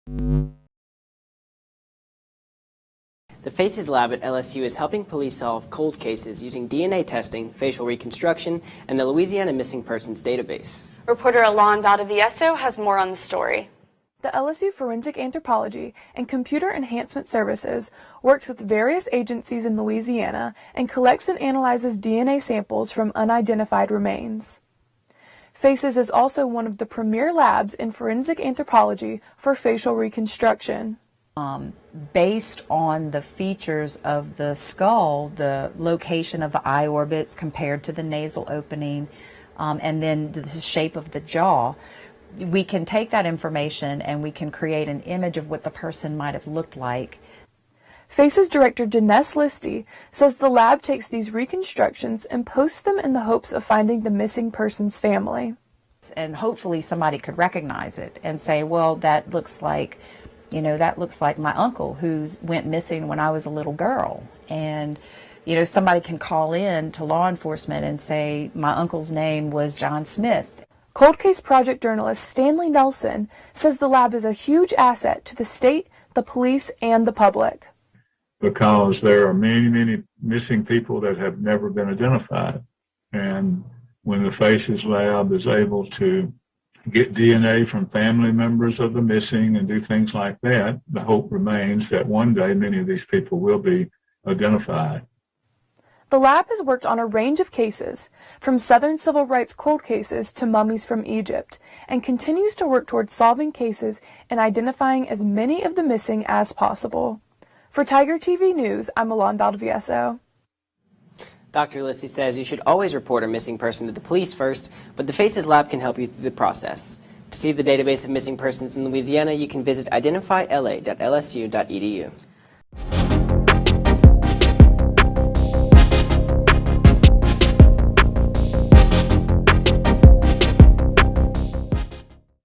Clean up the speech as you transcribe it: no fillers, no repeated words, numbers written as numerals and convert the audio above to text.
The FACES lab at LSU is helping police solve cold cases using DNA testing, facial reconstruction, and the Louisiana Missing Persons database. Reporter Alon Valdivieso has more on the story. The LSU Forensic Anthropology and Computer Enhancement Services works with various agencies in Louisiana and collects and analyzes DNA samples from unidentified remains. FACES is also one of the premier labs in forensic anthropology for facial reconstruction. Based on the features of the skull, the location of the eye orbits compared to the nasal opening, and then the shape of the jaw, we can take that information and we can create an image of what the person might have looked like. FACES Director Janess Listy says the lab takes these reconstructions and posts them in the hopes of finding the missing person's family. And hopefully somebody could recognize it and say, well, that looks like my uncle who went missing when I was a little girl. And, somebody can call in to law enforcement and say, my uncle's name was John Smith. Cold Case Project journalist Stanley Nelson says the lab is a huge asset to the state, the police, and the public. Because there are many, many missing people that have never been identified. And when the FACES lab is able to get DNA from family members of the missing and do things like that, the hope remains that one day many of these people will be identified. The lab has worked on a range of cases, from Southern civil rights cold cases to mummies from Egypt, and continues to work towards solving cases and identifying as many of the missing as possible. For Tiger TV News, I'm Alon Valdivieso. Dr. Listy says you should always report a missing person to the police first, but the FACES lab can help you through the process. To see the database of missing persons in Louisiana, you can visit identifyla.lsu.edu.